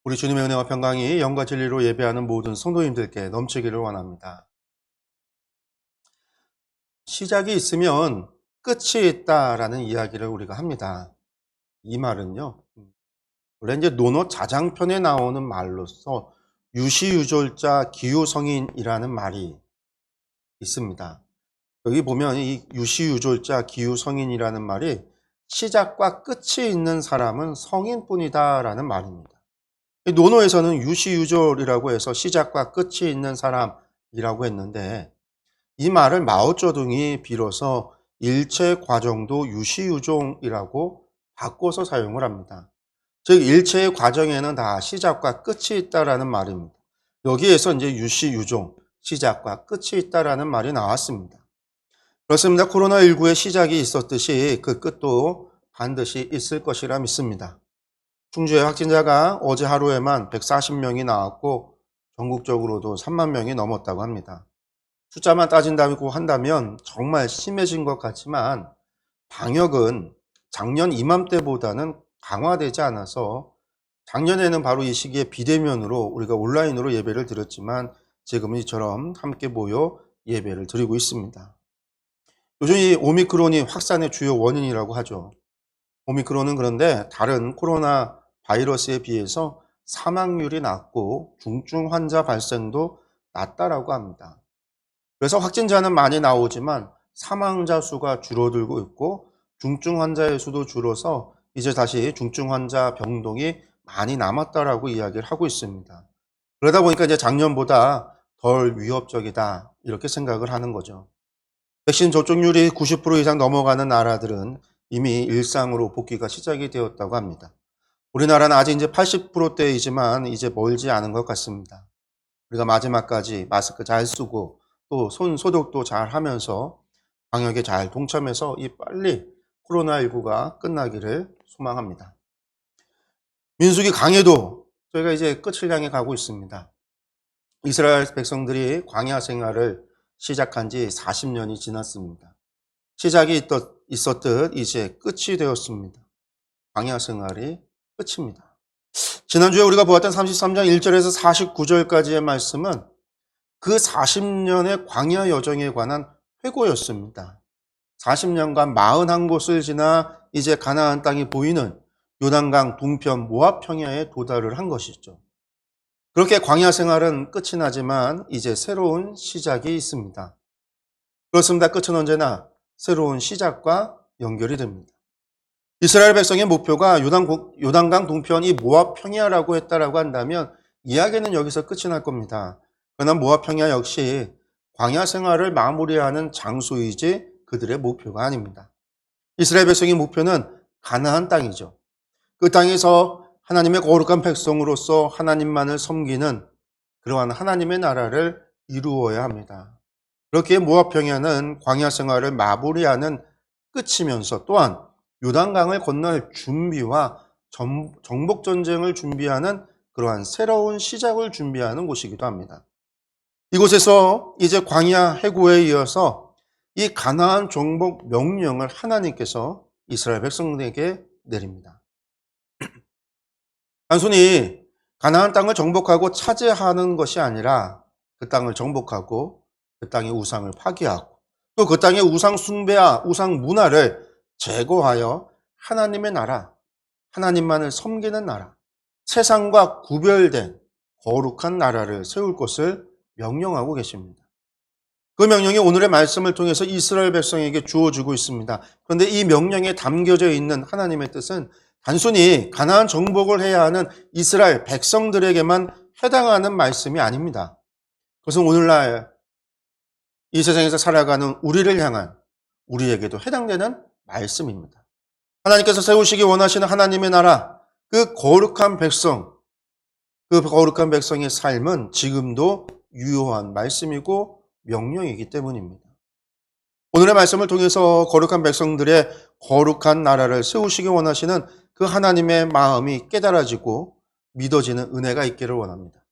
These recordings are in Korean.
우리 주님의 은혜와 평강이 영과 진리로 예배하는 모든 성도님들께 넘치기를 원합니다. 시작이 있으면 끝이 있다라는 이야기를 우리가 합니다. 이 말은요, 원래 이제 논어 자장편에 나오는 말로서 유시유졸자 기후성인이라는 말이 있습니다. 여기 보면 이 유시유졸자 기후성인이라는 말이 시작과 끝이 있는 사람은 성인뿐이다라는 말입니다. 논어에서는 유시유졸이라고 해서 시작과 끝이 있는 사람이라고 했는데, 이 말을 마오쩌둥이 빌어서 일체 과정도 유시유종이라고 바꿔서 사용을 합니다. 즉 일체의 과정에는 다 시작과 끝이 있다라는 말입니다. 여기에서 이제 유시유종, 시작과 끝이 있다라는 말이 나왔습니다. 그렇습니다. 코로나19의 시작이 있었듯이 그 끝도 반드시 있을 것이라 믿습니다. 충주의 확진자가 어제 하루에만 140명이 나왔고 전국적으로도 3만 명이 넘었다고 합니다. 숫자만 따진다고 한다면 정말 심해진 것 같지만 방역은 작년 이맘때보다는 강화되지 않아서 작년에는 바로 이 시기에 비대면으로 우리가 온라인으로 예배를 드렸지만 지금은 이처럼 함께 모여 예배를 드리고 있습니다. 요즘 이 오미크론이 확산의 주요 원인이라고 하죠. 오미크론은 그런데 다른 코로나 바이러스에 비해서 사망률이 낮고 중증 환자 발생도 낮다라고 합니다. 그래서 확진자는 많이 나오지만 사망자 수가 줄어들고 있고 중증 환자의 수도 줄어서 이제 다시 중증 환자 병동이 많이 남았다라고 이야기를 하고 있습니다. 그러다 보니까 이제 작년보다 덜 위협적이다 이렇게 생각을 하는 거죠. 백신 접종률이 90% 이상 넘어가는 나라들은 이미 일상으로 복귀가 시작이 되었다고 합니다. 우리나라는 아직 이제 80%대이지만 이제 멀지 않은 것 같습니다. 우리가 마지막까지 마스크 잘 쓰고 또 손 소독도 잘 하면서 방역에 잘 동참해서 이 빨리 코로나19가 끝나기를 소망합니다. 민수기 강해도 저희가 이제 끝을 향해 가고 있습니다. 이스라엘 백성들이 광야 생활을 시작한 지 40년이 지났습니다. 시작이 있었듯 이제 끝이 되었습니다. 광야 생활이 끝입니다. 지난주에 우리가 보았던 33장 1절에서 49절까지의 말씀은 그 40년의 광야 여정에 관한 회고였습니다. 40년간 41곳을 지나 이제 가나안 땅이 보이는 요단강 동편 모압 평야에 도달을 한 것이죠. 그렇게 광야 생활은 끝이 나지만 이제 새로운 시작이 있습니다. 그렇습니다. 끝은 언제나 새로운 시작과 연결이 됩니다. 이스라엘 백성의 목표가 요단강 동편이 모압 평야라고 했다라고 한다면 이야기는 여기서 끝이 날 겁니다. 그러나 모압 평야 역시 광야 생활을 마무리하는 장소이지 그들의 목표가 아닙니다. 이스라엘 백성의 목표는 가나안 땅이죠. 그 땅에서 하나님의 거룩한 백성으로서 하나님만을 섬기는 그러한 하나님의 나라를 이루어야 합니다. 그렇게 모압 평야는 광야 생활을 마무리하는 끝이면서 또한 요단강을 건널 준비와 정복 전쟁을 준비하는 그러한 새로운 시작을 준비하는 곳이기도 합니다. 이곳에서 이제 광야 해고에 이어서 이 가나안 정복 명령을 하나님께서 이스라엘 백성에게 내립니다. 단순히 가나안 땅을 정복하고 차지하는 것이 아니라 그 땅을 정복하고 그 땅의 우상을 파괴하고 또 그 땅의 우상 숭배와 우상 문화를 제거하여 하나님의 나라, 하나님만을 섬기는 나라, 세상과 구별된 거룩한 나라를 세울 것을 명령하고 계십니다. 그 명령이 오늘의 말씀을 통해서 이스라엘 백성에게 주어지고 있습니다. 그런데 이 명령에 담겨져 있는 하나님의 뜻은 단순히 가나안 정복을 해야 하는 이스라엘 백성들에게만 해당하는 말씀이 아닙니다. 그것은 오늘날 이 세상에서 살아가는 우리를 향한 우리에게도 해당되는 말씀입니다. 하나님께서 세우시기 원하시는 하나님의 나라, 그 거룩한 백성의 삶은 지금도 유효한 말씀이고 명령이기 때문입니다. 오늘의 말씀을 통해서 거룩한 백성들의 거룩한 나라를 세우시기 원하시는 그 하나님의 마음이 깨달아지고 믿어지는 은혜가 있기를 원합니다.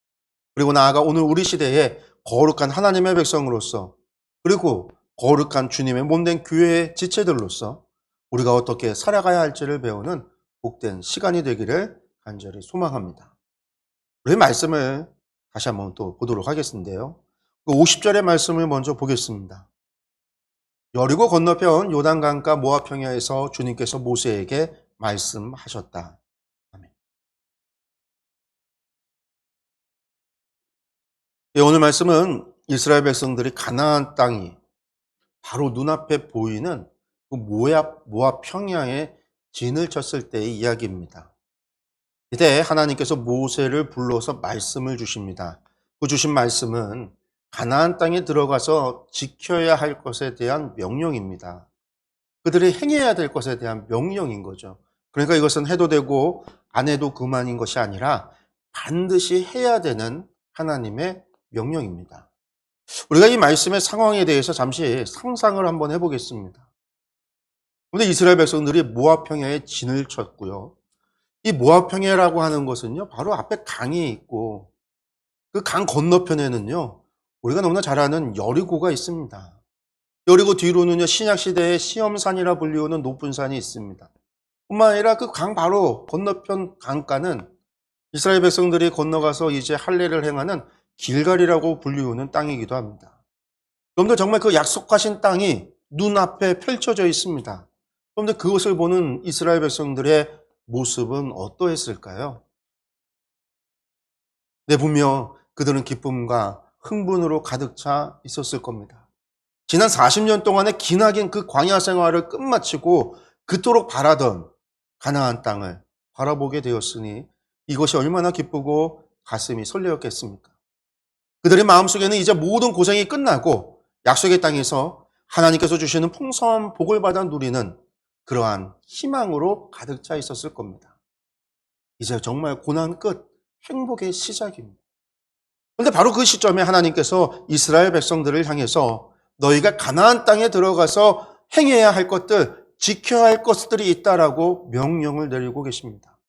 그리고 나아가 오늘 우리 시대에 거룩한 하나님의 백성으로서 그리고 거룩한 주님의 몸된 교회의 지체들로서 우리가 어떻게 살아가야 할지를 배우는 복된 시간이 되기를 간절히 소망합니다. 우리 말씀을 다시 한번 또 보도록 하겠는데요. 그 50절의 말씀을 먼저 보겠습니다. 여리고 건너편 요단강가 모압 평야에서 주님께서 모세에게 말씀하셨다. 아멘. 예, 오늘 말씀은 이스라엘 백성들이 가나안 땅이 바로 눈앞에 보이는 그 모압 평야에 진을 쳤을 때의 이야기입니다. 이때 하나님께서 모세를 불러서 말씀을 주십니다. 그 주신 말씀은 가나안 땅에 들어가서 지켜야 할 것에 대한 명령입니다. 그들이 행해야 될 것에 대한 명령인 거죠. 그러니까 이것은 해도 되고 안 해도 그만인 것이 아니라 반드시 해야 되는 하나님의 명령입니다. 우리가 이 말씀의 상황에 대해서 잠시 상상을 한번 해보겠습니다. 그런데 이스라엘 백성들이 모압 평야에 진을 쳤고요. 이 모압 평야라고 하는 것은요, 바로 앞에 강이 있고 그 강 건너편에는요, 우리가 너무나 잘 아는 여리고가 있습니다. 여리고 뒤로는요, 신약 시대의 시험산이라 불리우는 높은 산이 있습니다. 뿐만 아니라 그 강 바로 건너편 강가는 이스라엘 백성들이 건너가서 이제 할례를 행하는 길갈이라고 불리우는 땅이기도 합니다. 여러분들 정말 그 약속하신 땅이 눈앞에 펼쳐져 있습니다. 그런데 그것을 보는 이스라엘 백성들의 모습은 어떠했을까요? 네, 분명 그들은 기쁨과 흥분으로 가득 차 있었을 겁니다. 지난 40년 동안의 기나긴 그 광야 생활을 끝마치고 그토록 바라던 가나안 땅을 바라보게 되었으니 이것이 얼마나 기쁘고 가슴이 설레었겠습니까? 그들의 마음속에는 이제 모든 고생이 끝나고 약속의 땅에서 하나님께서 주시는 풍성한 복을 받아 누리는 그러한 희망으로 가득 차 있었을 겁니다. 이제 정말 고난 끝, 행복의 시작입니다. 그런데 바로 그 시점에 하나님께서 이스라엘 백성들을 향해서 너희가 가나안 땅에 들어가서 행해야 할 것들, 지켜야 할 것들이 있다라고 명령을 내리고 계십니다.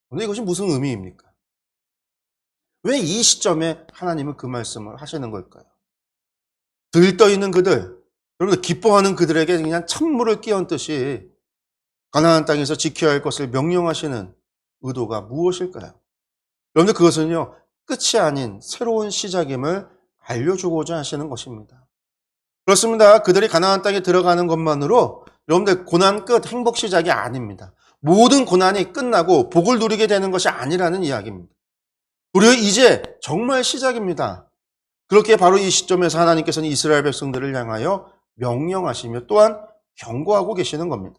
그런데 이것이 무슨 의미입니까? 왜 이 시점에 하나님은 그 말씀을 하시는 걸까요? 들떠있는 그들, 여러분들 기뻐하는 그들에게 그냥 찬물을 끼얹듯이 가나안 땅에서 지켜야 할 것을 명령하시는 의도가 무엇일까요? 여러분들 그것은요, 끝이 아닌 새로운 시작임을 알려주고자 하시는 것입니다. 그렇습니다. 그들이 가나안 땅에 들어가는 것만으로 여러분들 고난 끝, 행복 시작이 아닙니다. 모든 고난이 끝나고 복을 누리게 되는 것이 아니라는 이야기입니다. 우리가 이제 정말 시작입니다. 그렇게 바로 이 시점에서 하나님께서는 이스라엘 백성들을 향하여 명령하시며 또한 경고하고 계시는 겁니다.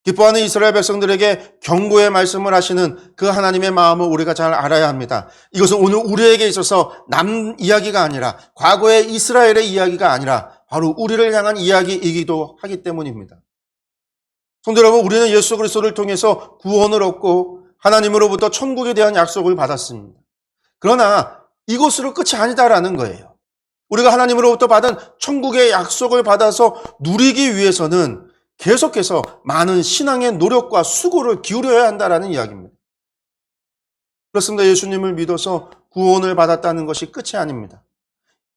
기뻐하는 이스라엘 백성들에게 경고의 말씀을 하시는 그 하나님의 마음을 우리가 잘 알아야 합니다. 이것은 오늘 우리에게 있어서 남 이야기가 아니라 과거의 이스라엘의 이야기가 아니라 바로 우리를 향한 이야기이기도 하기 때문입니다. 성도 여러분, 우리는 예수 그리스도를 통해서 구원을 얻고 하나님으로부터 천국에 대한 약속을 받았습니다. 그러나 이것으로 끝이 아니다라는 거예요. 우리가 하나님으로부터 받은 천국의 약속을 받아서 누리기 위해서는 계속해서 많은 신앙의 노력과 수고를 기울여야 한다는 이야기입니다. 그렇습니다. 예수님을 믿어서 구원을 받았다는 것이 끝이 아닙니다.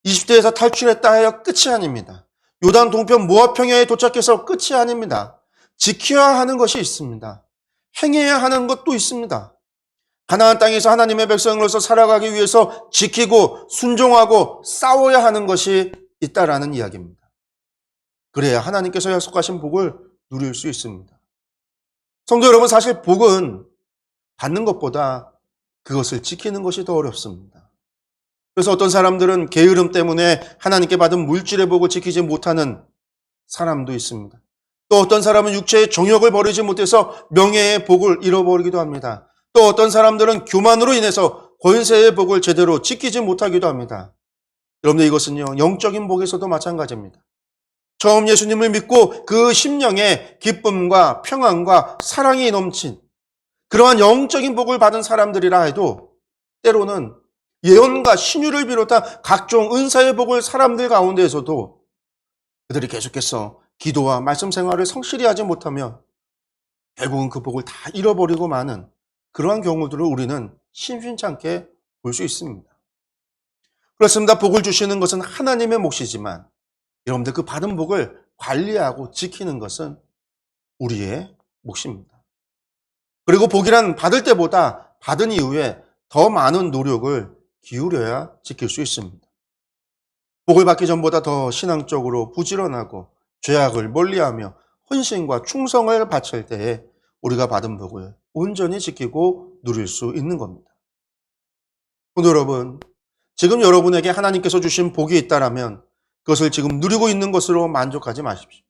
20대에서 탈출했다 하여 끝이 아닙니다. 요단 동편 모압 평야에 도착해서 끝이 아닙니다. 지켜야 하는 것이 있습니다. 행해야 하는 것도 있습니다. 가나안 땅에서 하나님의 백성으로서 살아가기 위해서 지키고 순종하고 싸워야 하는 것이 있다라는 이야기입니다. 그래야 하나님께서 약속하신 복을 누릴 수 있습니다. 성도 여러분, 사실 복은 받는 것보다 그것을 지키는 것이 더 어렵습니다. 그래서 어떤 사람들은 게으름 때문에 하나님께 받은 물질의 복을 지키지 못하는 사람도 있습니다. 또 어떤 사람은 육체의 정욕을 버리지 못해서 명예의 복을 잃어버리기도 합니다. 또 어떤 사람들은 교만으로 인해서 권세의 복을 제대로 지키지 못하기도 합니다. 여러분들 이것은요, 영적인 복에서도 마찬가지입니다. 처음 예수님을 믿고 그 심령에 기쁨과 평안과 사랑이 넘친 그러한 영적인 복을 받은 사람들이라 해도 때로는 예언과 신유를 비롯한 각종 은사의 복을 사람들 가운데에서도 그들이 계속해서 기도와 말씀 생활을 성실히 하지 못하면 결국은 그 복을 다 잃어버리고 마는 그러한 경우들을 우리는 심심찮게 볼 수 있습니다. 그렇습니다. 복을 주시는 것은 하나님의 몫이지만 여러분들 그 받은 복을 관리하고 지키는 것은 우리의 몫입니다. 그리고 복이란 받을 때보다 받은 이후에 더 많은 노력을 기울여야 지킬 수 있습니다. 복을 받기 전보다 더 신앙적으로 부지런하고 죄악을 멀리하며 헌신과 충성을 바칠 때에 우리가 받은 복을 온전히 지키고 누릴 수 있는 겁니다. 오늘 여러분, 지금 여러분에게 하나님께서 주신 복이 있다라면 그것을 지금 누리고 있는 것으로 만족하지 마십시오.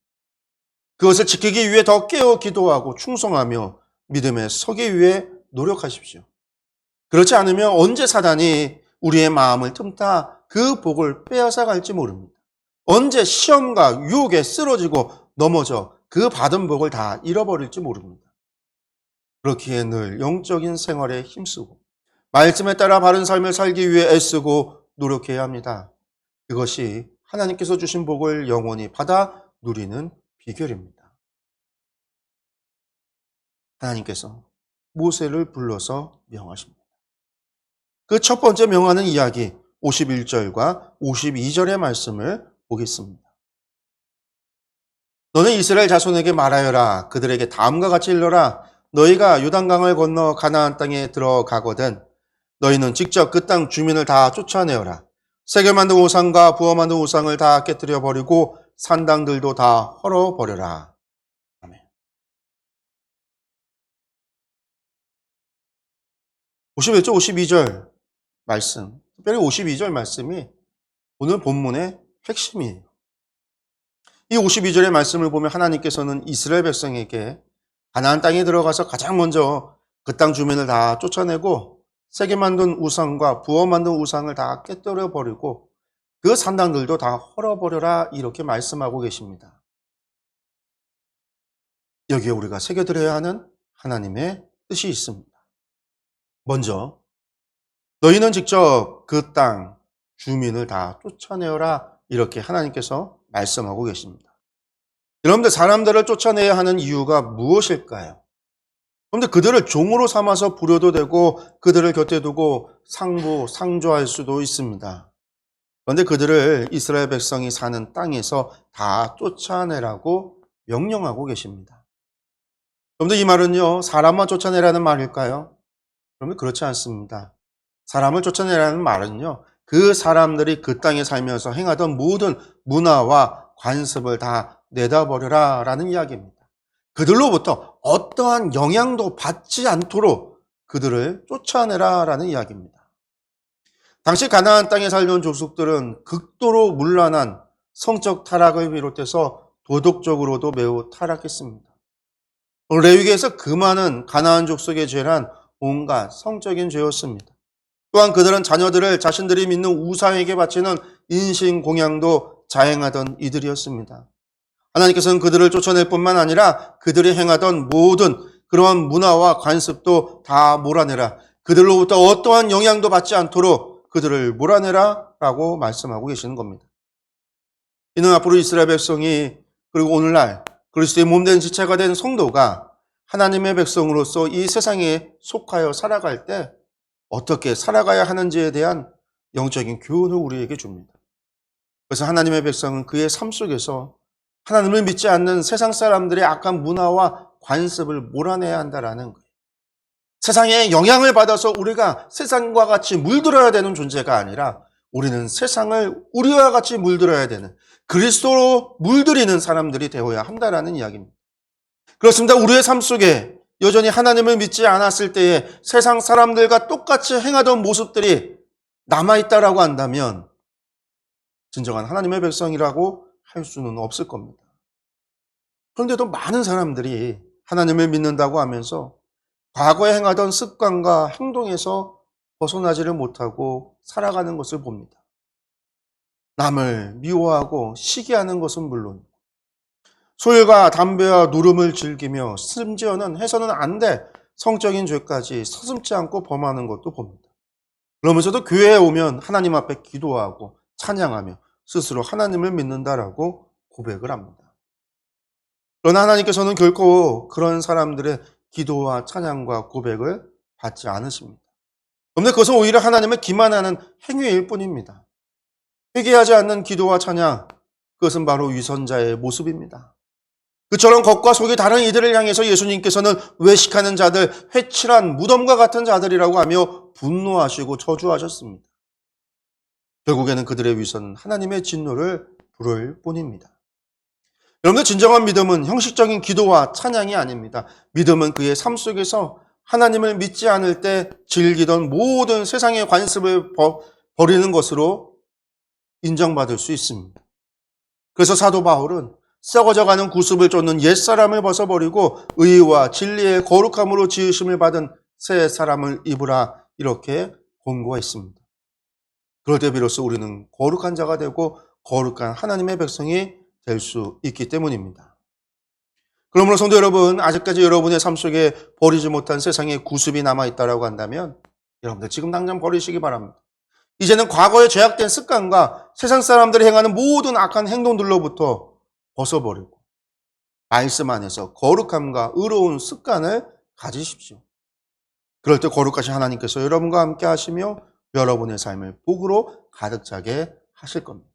그것을 지키기 위해 더 깨어 기도하고 충성하며 믿음에 서기 위해 노력하십시오. 그렇지 않으면 언제 사단이 우리의 마음을 틈타 그 복을 빼앗아 갈지 모릅니다. 언제 시험과 유혹에 쓰러지고 넘어져 그 받은 복을 다 잃어버릴지 모릅니다. 그렇기에 늘 영적인 생활에 힘쓰고 말씀에 따라 바른 삶을 살기 위해 애쓰고 노력해야 합니다. 그것이 하나님께서 주신 복을 영원히 받아 누리는 비결입니다. 하나님께서 모세를 불러서 명하십니다. 그 첫 번째 명하는 이야기 51절과 52절의 말씀을 보겠습니다. 너는 이스라엘 자손에게 말하여라. 그들에게 다음과 같이 일러라. 너희가 요단강을 건너 가나안 땅에 들어가거든 너희는 직접 그 땅 주민을 다 쫓아내어라. 새겨 만든 우상과 부어 만든 우상을 다 깨뜨려 버리고 산당들도 다 헐어 버려라. 아멘. 51절, 52절 말씀, 특별히 52절 말씀이 오늘 본문의 핵심이에요. 이 52절의 말씀을 보면 하나님께서는 이스라엘 백성에게 가나안 땅에 들어가서 가장 먼저 그 땅 주민을 다 쫓아내고 새겨 만든 우상과 부어 만든 우상을 다 깨뜨려 버리고 그 산당들도 다 헐어버려라 이렇게 말씀하고 계십니다. 여기에 우리가 새겨드려야 하는 하나님의 뜻이 있습니다. 먼저 너희는 직접 그 땅 주민을 다 쫓아내어라 이렇게 하나님께서 말씀하고 계십니다. 여러분들 사람들을 쫓아내야 하는 이유가 무엇일까요? 그런데 그들을 종으로 삼아서 부려도 되고 그들을 곁에 두고 상조할 수도 있습니다. 그런데 그들을 이스라엘 백성이 사는 땅에서 다 쫓아내라고 명령하고 계십니다. 그런데 이 말은요, 사람만 쫓아내라는 말일까요? 그러면 그렇지 않습니다. 사람을 쫓아내라는 말은요, 그 사람들이 그 땅에 살면서 행하던 모든 문화와 관습을 다 내다버려라 라는 이야기입니다. 그들로부터 어떠한 영향도 받지 않도록 그들을 쫓아내라 라는 이야기입니다. 당시 가나안 땅에 살던 족속들은 극도로 문란한 성적 타락을 비롯해서 도덕적으로도 매우 타락했습니다. 레위기에서 그 많은 가나안 족속의 죄란 온갖 성적인 죄였습니다. 또한 그들은 자녀들을 자신들이 믿는 우상에게 바치는 인신공양도 자행하던 이들이었습니다. 하나님께서는 그들을 쫓아낼 뿐만 아니라 그들이 행하던 모든 그러한 문화와 관습도 다 몰아내라. 그들로부터 어떠한 영향도 받지 않도록 그들을 몰아내라 라고 말씀하고 계시는 겁니다. 이는 앞으로 이스라엘 백성이 그리고 오늘날 그리스도의 몸된 지체가 된 성도가 하나님의 백성으로서 이 세상에 속하여 살아갈 때 어떻게 살아가야 하는지에 대한 영적인 교훈을 우리에게 줍니다. 그래서 하나님의 백성은 그의 삶 속에서 하나님을 믿지 않는 세상 사람들의 악한 문화와 관습을 몰아내야 한다는 거예요. 세상에 영향을 받아서 우리가 세상과 같이 물들어야 되는 존재가 아니라 우리는 세상을 우리와 같이 물들어야 되는 그리스도로 물들이는 사람들이 되어야 한다는 이야기입니다. 그렇습니다. 우리의 삶 속에 여전히 하나님을 믿지 않았을 때에 세상 사람들과 똑같이 행하던 모습들이 남아있다라고 한다면 진정한 하나님의 백성이라고 할 수는 없을 겁니다. 그런데도 많은 사람들이 하나님을 믿는다고 하면서 과거에 행하던 습관과 행동에서 벗어나지를 못하고 살아가는 것을 봅니다. 남을 미워하고 시기하는 것은 물론 술과 담배와 누름을 즐기며 심지어는 해서는 안 돼 성적인 죄까지 서슴지 않고 범하는 것도 봅니다. 그러면서도 교회에 오면 하나님 앞에 기도하고 찬양하며 스스로 하나님을 믿는다라고 고백을 합니다. 그러나 하나님께서는 결코 그런 사람들의 기도와 찬양과 고백을 받지 않으십니다. 그런데 그것은 오히려 하나님을 기만하는 행위일 뿐입니다. 회개하지 않는 기도와 찬양, 그것은 바로 위선자의 모습입니다. 그처럼 겉과 속이 다른 이들을 향해서 예수님께서는 외식하는 자들, 회칠한 무덤과 같은 자들이라고 하며 분노하시고 저주하셨습니다. 결국에는 그들의 위선은 하나님의 진노를 부를 뿐입니다. 여러분들, 진정한 믿음은 형식적인 기도와 찬양이 아닙니다. 믿음은 그의 삶 속에서 하나님을 믿지 않을 때 즐기던 모든 세상의 관습을 버리는 것으로 인정받을 수 있습니다. 그래서 사도 바울은 썩어져가는 구습을 쫓는 옛사람을 벗어버리고 의와 진리의 거룩함으로 지으심을 받은 새 사람을 입으라, 이렇게 권고했습니다. 그럴 때 비로소 우리는 거룩한 자가 되고 거룩한 하나님의 백성이 될 수 있기 때문입니다. 그러므로 성도 여러분, 아직까지 여러분의 삶 속에 버리지 못한 세상의 구습이 남아있다고 한다면 여러분들 지금 당장 버리시기 바랍니다. 이제는 과거의 죄악된 습관과 세상 사람들이 행하는 모든 악한 행동들로부터 벗어버리고 말씀 안에서 거룩함과 의로운 습관을 가지십시오. 그럴 때 거룩하신 하나님께서 여러분과 함께 하시며 여러분의 삶을 복으로 가득 차게 하실 겁니다.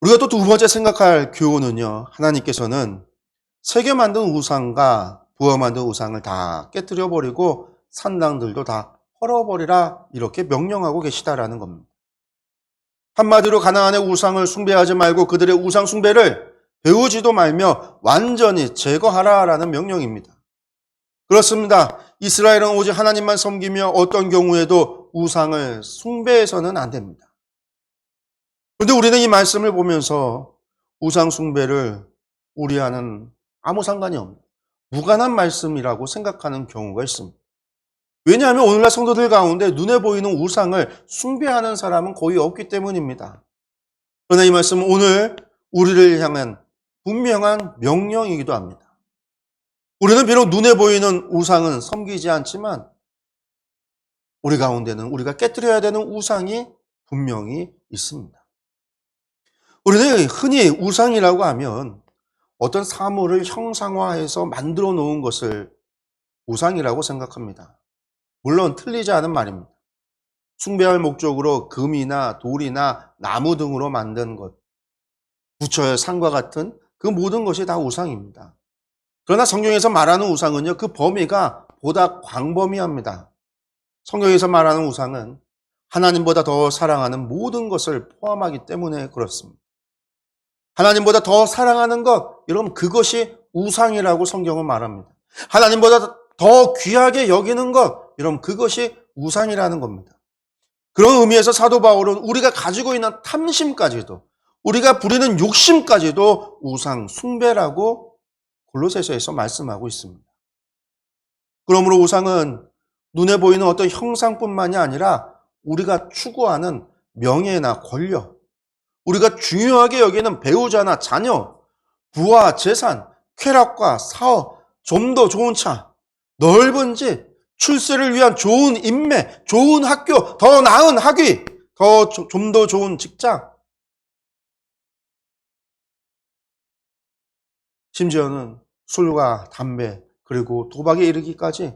우리가 또 두 번째 생각할 교훈은요, 하나님께서는 새겨 만든 우상과 부어 만든 우상을 다 깨뜨려 버리고 산당들도 다 헐어버리라, 이렇게 명령하고 계시다라는 겁니다. 한마디로 가나안의 우상을 숭배하지 말고 그들의 우상 숭배를 배우지도 말며 완전히 제거하라라는 명령입니다. 그렇습니다. 이스라엘은 오직 하나님만 섬기며 어떤 경우에도 우상을 숭배해서는 안 됩니다. 그런데 우리는 이 말씀을 보면서 우상 숭배를 우리와는 아무 상관이 없는 무관한 말씀이라고 생각하는 경우가 있습니다. 왜냐하면 오늘날 성도들 가운데 눈에 보이는 우상을 숭배하는 사람은 거의 없기 때문입니다. 그러나 이 말씀은 오늘 우리를 향한 분명한 명령이기도 합니다. 우리는 비록 눈에 보이는 우상은 섬기지 않지만 우리 가운데는 우리가 깨뜨려야 되는 우상이 분명히 있습니다. 우리는 흔히 우상이라고 하면 어떤 사물을 형상화해서 만들어 놓은 것을 우상이라고 생각합니다. 물론 틀리지 않은 말입니다. 숭배할 목적으로 금이나 돌이나 나무 등으로 만든 것, 부처의 상과 같은 그 모든 것이 다 우상입니다. 그러나 성경에서 말하는 우상은요, 그 범위가 보다 광범위합니다. 성경에서 말하는 우상은 하나님보다 더 사랑하는 모든 것을 포함하기 때문에 그렇습니다. 하나님보다 더 사랑하는 것, 여러분, 그것이 우상이라고 성경은 말합니다. 하나님보다 더 귀하게 여기는 것, 여러분, 그것이 우상이라는 겁니다. 그런 의미에서 사도 바울은 우리가 가지고 있는 탐심까지도, 우리가 부리는 욕심까지도 우상 숭배라고 골로새서에서 말씀하고 있습니다. 그러므로 우상은 눈에 보이는 어떤 형상뿐만이 아니라 우리가 추구하는 명예나 권력, 우리가 중요하게 여기는 배우자나 자녀, 부와 재산, 쾌락과 사업, 좀 더 좋은 차, 넓은 집, 출세를 위한 좋은 인맥, 좋은 학교, 더 나은 학위, 좀 더 좋은 직장, 심지어는 술과 담배, 그리고 도박에 이르기까지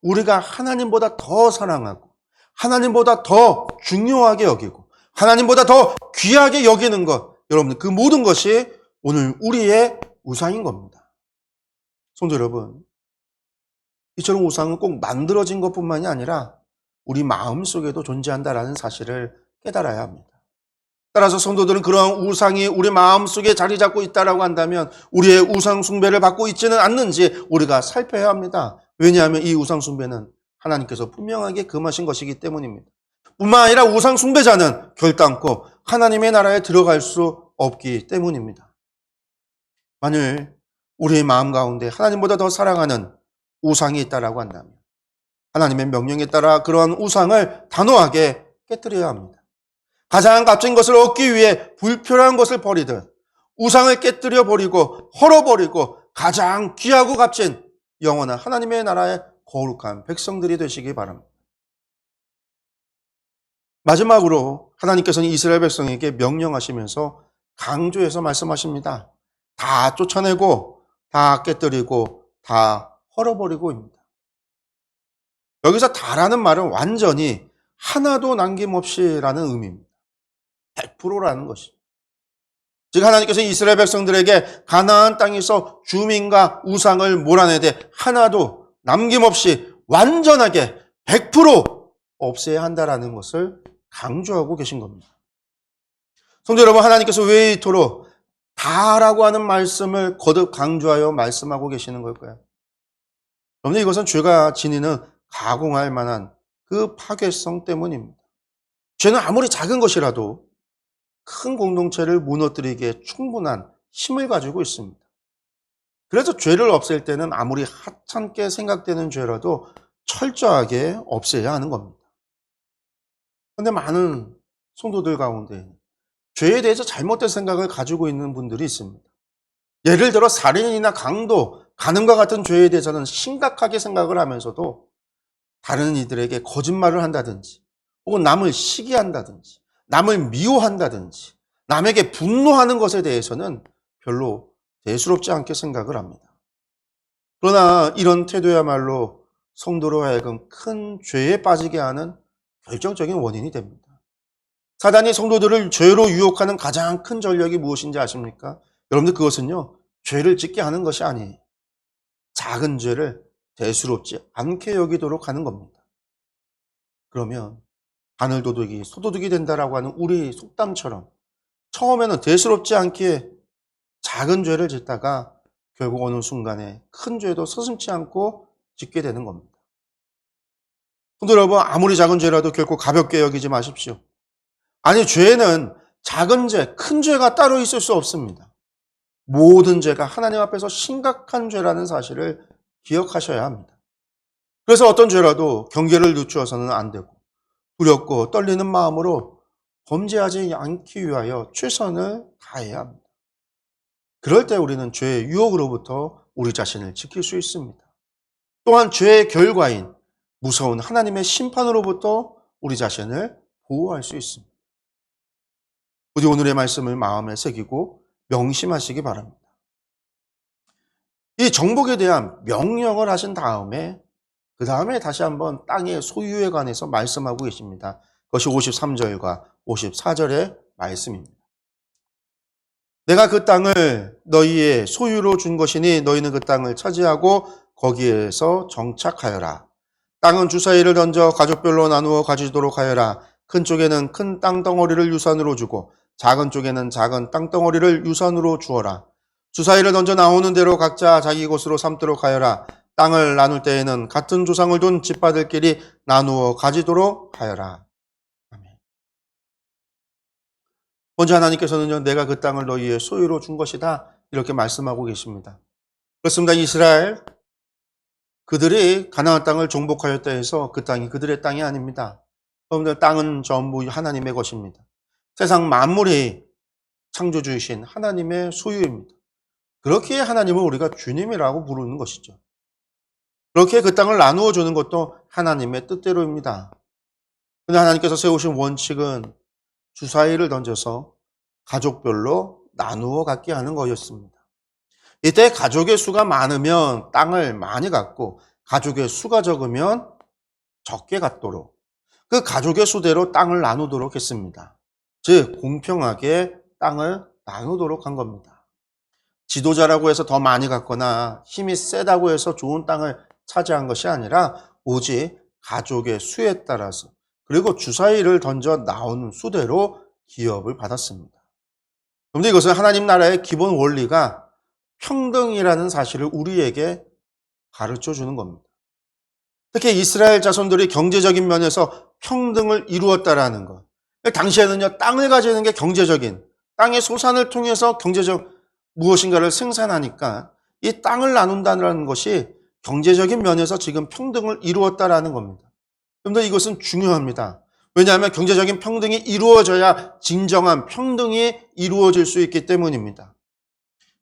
우리가 하나님보다 더 사랑하고 하나님보다 더 중요하게 여기고 하나님보다 더 귀하게 여기는 것, 여러분, 그 모든 것이 오늘 우리의 우상인 겁니다. 성도 여러분, 이처럼 우상은 꼭 만들어진 것뿐만이 아니라 우리 마음속에도 존재한다라는 사실을 깨달아야 합니다. 따라서 성도들은 그러한 우상이 우리 마음속에 자리 잡고 있다라고 한다면 우리의 우상 숭배를 받고 있지는 않는지 우리가 살펴야 합니다. 왜냐하면 이 우상 숭배는 하나님께서 분명하게 금하신 것이기 때문입니다. 뿐만 아니라 우상 숭배자는 결단코 하나님의 나라에 들어갈 수 없기 때문입니다. 만일 우리의 마음 가운데 하나님보다 더 사랑하는 우상이 있다라고 한다면 하나님의 명령에 따라 그러한 우상을 단호하게 깨뜨려야 합니다. 가장 값진 것을 얻기 위해 불필요한 것을 버리듯 우상을 깨뜨려 버리고 헐어버리고 가장 귀하고 값진 영원한 하나님의 나라의 거룩한 백성들이 되시기 바랍니다. 마지막으로 하나님께서는 이스라엘 백성에게 명령하시면서 강조해서 말씀하십니다. 다 쫓아내고 다 깨뜨리고 다 헐어버리고입니다. 여기서 다라는 말은 완전히 하나도 남김없이라는 의미입니다. 100%라는 것이죠. 즉 하나님께서 이스라엘 백성들에게 가나안 땅에서 주민과 우상을 몰아내되 하나도 남김없이 완전하게 100% 없애야 한다라는 것을 강조하고 계신 겁니다. 성도 여러분, 하나님께서 왜 이토록 다라고 하는 말씀을 거듭 강조하여 말씀하고 계시는 걸까요? 여러분, 이것은 죄가 지니는 가공할 만한 그 파괴성 때문입니다. 죄는 아무리 작은 것이라도 큰 공동체를 무너뜨리기에 충분한 힘을 가지고 있습니다. 그래서 죄를 없앨 때는 아무리 하찮게 생각되는 죄라도 철저하게 없애야 하는 겁니다. 그런데 많은 성도들 가운데 죄에 대해서 잘못된 생각을 가지고 있는 분들이 있습니다. 예를 들어 살인이나 강도, 간음과 같은 죄에 대해서는 심각하게 생각을 하면서도 다른 이들에게 거짓말을 한다든지 혹은 남을 시기한다든지 남을 미워한다든지 남에게 분노하는 것에 대해서는 별로 대수롭지 않게 생각을 합니다. 그러나 이런 태도야말로 성도로 하여금 큰 죄에 빠지게 하는 결정적인 원인이 됩니다. 사단이 성도들을 죄로 유혹하는 가장 큰 전략이 무엇인지 아십니까? 여러분들, 그것은요, 죄를 짓게 하는 것이 아니에요. 작은 죄를 대수롭지 않게 여기도록 하는 겁니다. 그러면 바늘도둑이 소도둑이 된다라고 하는 우리 속담처럼 처음에는 대수롭지 않게 작은 죄를 짓다가 결국 어느 순간에 큰 죄도 서슴지 않고 짓게 되는 겁니다. 성도 여러분, 아무리 작은 죄라도 결코 가볍게 여기지 마십시오. 아니, 죄는 작은 죄, 큰 죄가 따로 있을 수 없습니다. 모든 죄가 하나님 앞에서 심각한 죄라는 사실을 기억하셔야 합니다. 그래서 어떤 죄라도 경계를 늦추어서는 안 되고 두렵고 떨리는 마음으로 범죄하지 않기 위하여 최선을 다해야 합니다. 그럴 때 우리는 죄의 유혹으로부터 우리 자신을 지킬 수 있습니다. 또한 죄의 결과인 무서운 하나님의 심판으로부터 우리 자신을 보호할 수 있습니다. 부디 오늘의 말씀을 마음에 새기고 명심하시기 바랍니다. 이 정복에 대한 명령을 하신 다음에 그 다음에 다시 한번 땅의 소유에 관해서 말씀하고 계십니다. 그것이 53절과 54절의 말씀입니다. 내가 그 땅을 너희의 소유로 준 것이니 너희는 그 땅을 차지하고 거기에서 정착하여라. 땅은 주사위를 던져 가족별로 나누어 가지도록 하여라. 큰 쪽에는 큰 땅덩어리를 유산으로 주고 작은 쪽에는 작은 땅덩어리를 유산으로 주어라. 주사위를 던져 나오는 대로 각자 자기 곳으로 삼도록 하여라. 땅을 나눌 때에는 같은 조상을 둔 집파들끼리 나누어 가지도록 하여라. 아멘. 먼저 하나님께서는요, 내가 그 땅을 너희의 소유로 준 것이다, 이렇게 말씀하고 계십니다. 그렇습니다. 이스라엘, 그들이 가나안 땅을 정복하였다 해서 그 땅이 그들의 땅이 아닙니다. 여러분들, 땅은 전부 하나님의 것입니다. 세상 만물이 창조주이신 하나님의 소유입니다. 그렇기에 하나님을 우리가 주님이라고 부르는 것이죠. 그렇게 그 땅을 나누어 주는 것도 하나님의 뜻대로입니다. 그런데 하나님께서 세우신 원칙은 주사위를 던져서 가족별로 나누어 갖게 하는 것이었습니다. 이때 가족의 수가 많으면 땅을 많이 갖고 가족의 수가 적으면 적게 갖도록 그 가족의 수대로 땅을 나누도록 했습니다. 즉 공평하게 땅을 나누도록 한 겁니다. 지도자라고 해서 더 많이 갖거나 힘이 세다고 해서 좋은 땅을 차지한 것이 아니라 오직 가족의 수에 따라서 그리고 주사위를 던져 나오는 수대로 기업을 받았습니다. 그런데 이것은 하나님 나라의 기본 원리가 평등이라는 사실을 우리에게 가르쳐 주는 겁니다. 특히 이스라엘 자손들이 경제적인 면에서 평등을 이루었다라는 것. 당시에는요, 땅을 가지는 게 경제적인, 땅의 소산을 통해서 경제적 무엇인가를 생산하니까 이 땅을 나눈다는 것이 경제적인 면에서 지금 평등을 이루었다라는 겁니다. 그런데 이것은 중요합니다. 왜냐하면 경제적인 평등이 이루어져야 진정한 평등이 이루어질 수 있기 때문입니다.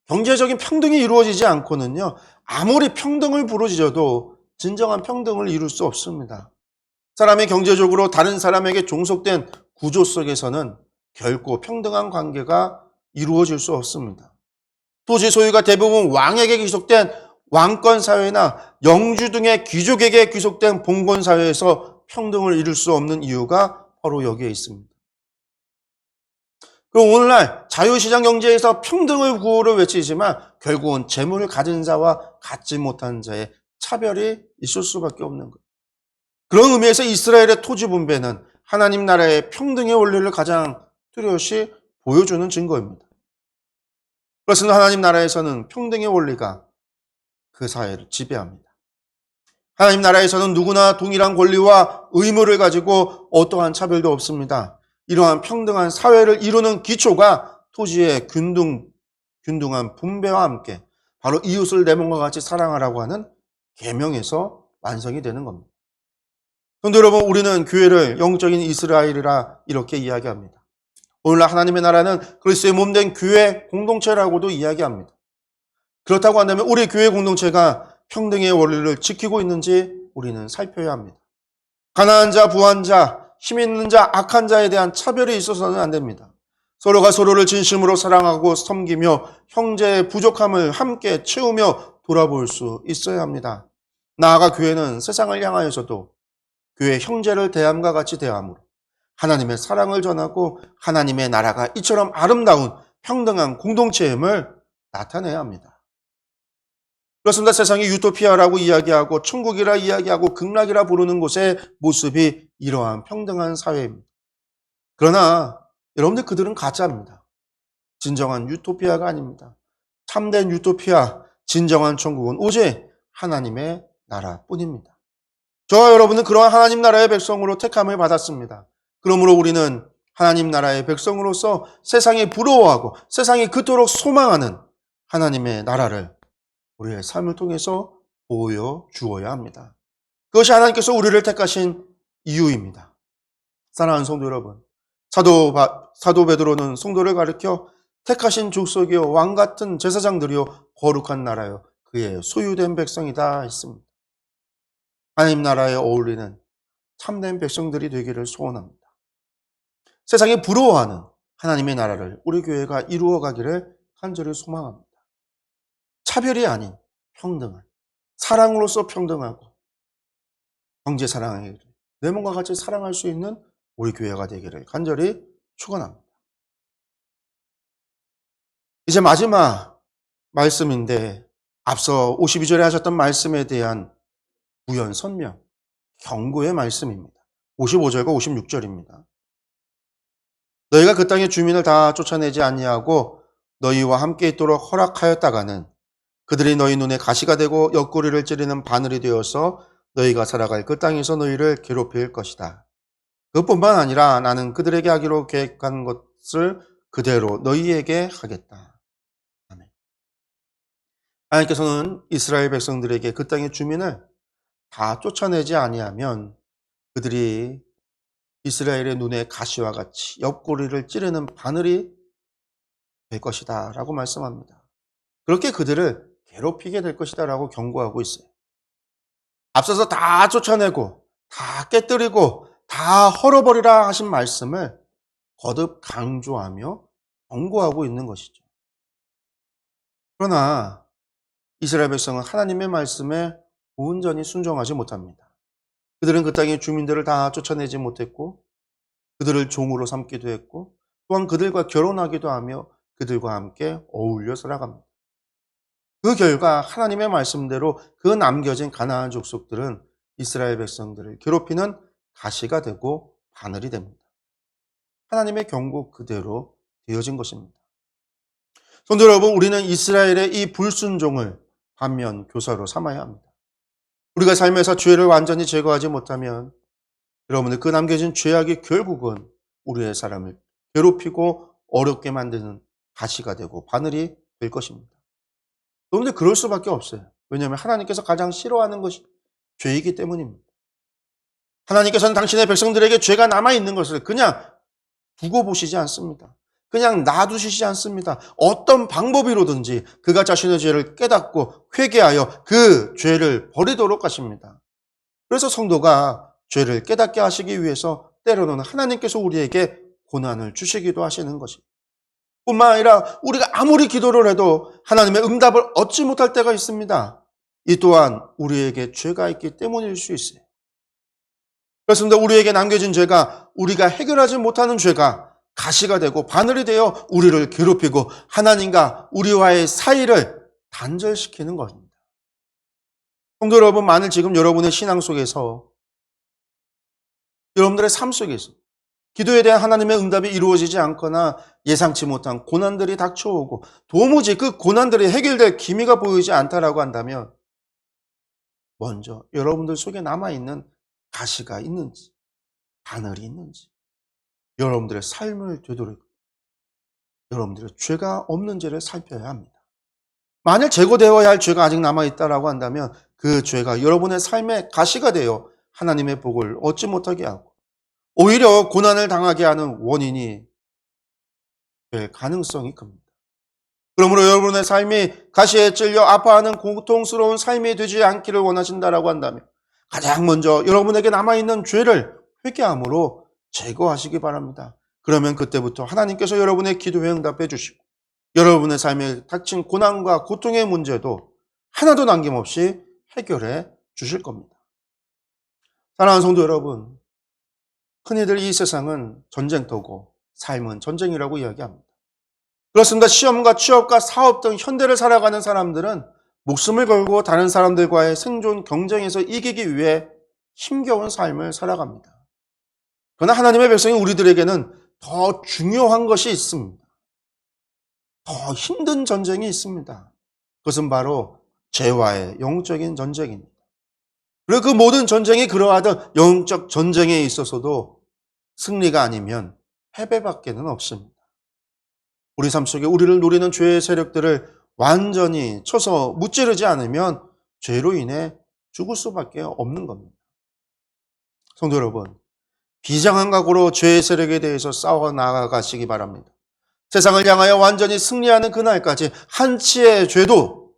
경제적인 평등이 이루어지지 않고는요, 아무리 평등을 부르짖어도 진정한 평등을 이룰 수 없습니다. 사람이 경제적으로 다른 사람에게 종속된 구조 속에서는 결코 평등한 관계가 이루어질 수 없습니다. 토지 소유가 대부분 왕에게 귀속된 왕권 사회나 영주 등의 귀족에게 귀속된 봉건 사회에서 평등을 이룰 수 없는 이유가 바로 여기에 있습니다. 그럼 오늘날 자유시장 경제에서 평등을 구호로 외치지만 결국은 재물을 가진 자와 갖지 못한 자의 차별이 있을 수밖에 없는 거예요. 그런 의미에서 이스라엘의 토지 분배는 하나님 나라의 평등의 원리를 가장 뚜렷이 보여주는 증거입니다. 그렇습니다. 하나님 나라에서는 평등의 원리가 그 사회를 지배합니다. 하나님 나라에서는 누구나 동일한 권리와 의무를 가지고 어떠한 차별도 없습니다. 이러한 평등한 사회를 이루는 기초가 토지의 균등한 분배와 함께 바로 이웃을 내 몸과 같이 사랑하라고 하는 계명에서 완성이 되는 겁니다. 그런데 여러분, 우리는 교회를 영적인 이스라엘이라 이렇게 이야기합니다. 오늘날 하나님의 나라는 그리스도의 몸된 교회 공동체라고도 이야기합니다. 그렇다고 한다면 우리 교회 공동체가 평등의 원리를 지키고 있는지 우리는 살펴야 합니다. 가난한 자, 부한 자, 힘 있는 자, 악한 자에 대한 차별이 있어서는 안 됩니다. 서로가 서로를 진심으로 사랑하고 섬기며 형제의 부족함을 함께 채우며 돌아볼 수 있어야 합니다. 나아가 교회는 세상을 향하여서도 교회 형제를 대함과 같이 대함으로 하나님의 사랑을 전하고 하나님의 나라가 이처럼 아름다운 평등한 공동체임을 나타내야 합니다. 그렇습니다. 세상이 유토피아라고 이야기하고 천국이라 이야기하고 극락이라 부르는 곳의 모습이 이러한 평등한 사회입니다. 그러나 여러분들, 그들은 가짜입니다. 진정한 유토피아가 아닙니다. 참된 유토피아, 진정한 천국은 오직 하나님의 나라뿐입니다. 저와 여러분은 그러한 하나님 나라의 백성으로 택함을 받았습니다. 그러므로 우리는 하나님 나라의 백성으로서 세상이 부러워하고 세상이 그토록 소망하는 하나님의 나라를 우리의 삶을 통해서 보여주어야 합니다. 그것이 하나님께서 우리를 택하신 이유입니다. 사랑하는 성도 여러분, 사도 베드로는 성도를 가리켜 택하신 족속이요 왕같은 제사장들이요 거룩한 나라요 그의 소유된 백성이다 했습니다. 하나님 나라에 어울리는 참된 백성들이 되기를 소원합니다. 세상이 부러워하는 하나님의 나라를 우리 교회가 이루어가기를 간절히 소망합니다. 차별이 아닌 평등한, 사랑으로서 평등하고 형제 사랑하기를, 내 몸과 같이 사랑할 수 있는 우리 교회가 되기를 간절히 축원합니다. 이제 마지막 말씀인데 앞서 52절에 하셨던 말씀에 대한 부연 선명, 경고의 말씀입니다. 55절과 56절입니다. 너희가 그 땅의 주민을 다 쫓아내지 아니하고 너희와 함께 있도록 허락하였다가는 그들이 너희 눈에 가시가 되고 옆구리를 찌르는 바늘이 되어서 너희가 살아갈 그 땅에서 너희를 괴롭힐 것이다. 그것뿐만 아니라 나는 그들에게 하기로 계획한 것을 그대로 너희에게 하겠다. 아멘. 하나님께서는 이스라엘 백성들에게 그 땅의 주민을 다 쫓아내지 아니하면 그들이 이스라엘의 눈에 가시와 같이 옆구리를 찌르는 바늘이 될 것이다 라고 말씀합니다. 그렇게 그들을 괴롭히게 될 것이다 라고 경고하고 있어요. 앞서서 다 쫓아내고 다 깨뜨리고 다 헐어버리라 하신 말씀을 거듭 강조하며 경고하고 있는 것이죠. 그러나 이스라엘 백성은 하나님의 말씀에 온전히 순종하지 못합니다. 그들은 그 땅의 주민들을 다 쫓아내지 못했고 그들을 종으로 삼기도 했고 또한 그들과 결혼하기도 하며 그들과 함께 어울려 살아갑니다. 그 결과 하나님의 말씀대로 그 남겨진 가나안 족속들은 이스라엘 백성들을 괴롭히는 가시가 되고 바늘이 됩니다. 하나님의 경고 그대로 되어진 것입니다. 성도 여러분, 우리는 이스라엘의 이 불순종을 반면 교사로 삼아야 합니다. 우리가 삶에서 죄를 완전히 제거하지 못하면 여러분들 그 남겨진 죄악이 결국은 우리의 사람을 괴롭히고 어렵게 만드는 가시가 되고 바늘이 될 것입니다. 그런데 그럴 수밖에 없어요. 왜냐하면 하나님께서 가장 싫어하는 것이 죄이기 때문입니다. 하나님께서는 당신의 백성들에게 죄가 남아있는 것을 그냥 두고 보시지 않습니다. 그냥 놔두시지 않습니다. 어떤 방법으로든지 그가 자신의 죄를 깨닫고 회개하여 그 죄를 버리도록 하십니다. 그래서 성도가 죄를 깨닫게 하시기 위해서 때로는 하나님께서 우리에게 고난을 주시기도 하시는 것입니다. 뿐만 아니라 우리가 아무리 기도를 해도 하나님의 응답을 얻지 못할 때가 있습니다. 이 또한 우리에게 죄가 있기 때문일 수 있어요. 그렇습니다. 우리에게 남겨진 죄가, 우리가 해결하지 못하는 죄가 가시가 되고 바늘이 되어 우리를 괴롭히고 하나님과 우리와의 사이를 단절시키는 것입니다. 성도 여러분, 만일 지금 여러분의 신앙 속에서, 여러분들의 삶 속에서 기도에 대한 하나님의 응답이 이루어지지 않거나 예상치 못한 고난들이 닥쳐오고 도무지 그 고난들이 해결될 기미가 보이지 않다라고 한다면 먼저 여러분들 속에 남아있는 가시가 있는지 바늘이 있는지 여러분들의 삶을 되돌리고 여러분들의 죄가 없는지를 살펴야 합니다. 만일 제거되어야 할 죄가 아직 남아있다라고 한다면 그 죄가 여러분의 삶의 가시가 되어 하나님의 복을 얻지 못하게 하고 오히려 고난을 당하게 하는 원인이 될 가능성이 큽니다. 그러므로 여러분의 삶이 가시에 찔려 아파하는 고통스러운 삶이 되지 않기를 원하신다라고 한다면 가장 먼저 여러분에게 남아있는 죄를 회개함으로 제거하시기 바랍니다. 그러면 그때부터 하나님께서 여러분의 기도에 응답해 주시고 여러분의 삶에 닥친 고난과 고통의 문제도 하나도 남김없이 해결해 주실 겁니다. 사랑하는 성도 여러분, 흔히들 이 세상은 전쟁터고 삶은 전쟁이라고 이야기합니다. 그렇습니다. 시험과 취업과 사업 등 현대를 살아가는 사람들은 목숨을 걸고 다른 사람들과의 생존 경쟁에서 이기기 위해 힘겨운 삶을 살아갑니다. 그러나 하나님의 백성인 우리들에게는 더 중요한 것이 있습니다. 더 힘든 전쟁이 있습니다. 그것은 바로 죄와의 영적인 전쟁입니다. 그리고 그 모든 전쟁이 그러하던 영적 전쟁에 있어서도 승리가 아니면 패배밖에는 없습니다. 우리 삶 속에 우리를 노리는 죄의 세력들을 완전히 쳐서 무찌르지 않으면 죄로 인해 죽을 수밖에 없는 겁니다. 성도 여러분, 비장한 각오로 죄의 세력에 대해서 싸워 나아가시기 바랍니다. 세상을 향하여 완전히 승리하는 그날까지 한치의 죄도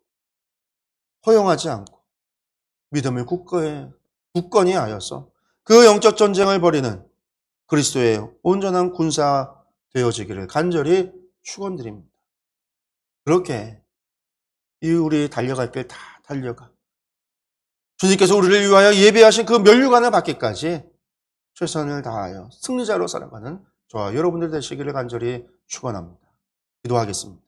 허용하지 않고 믿음을 굳건히 하여서 그 영적 전쟁을 벌이는 그리스도의 온전한 군사 되어지기를 간절히 축원드립니다. 그렇게 이 우리 달려갈 길 다 달려가 주님께서 우리를 위하여 예배하신 그 면류관을 받기까지 최선을 다하여 승리자로 살아가는 저와 여러분들 되시기를 간절히 축원합니다. 기도하겠습니다.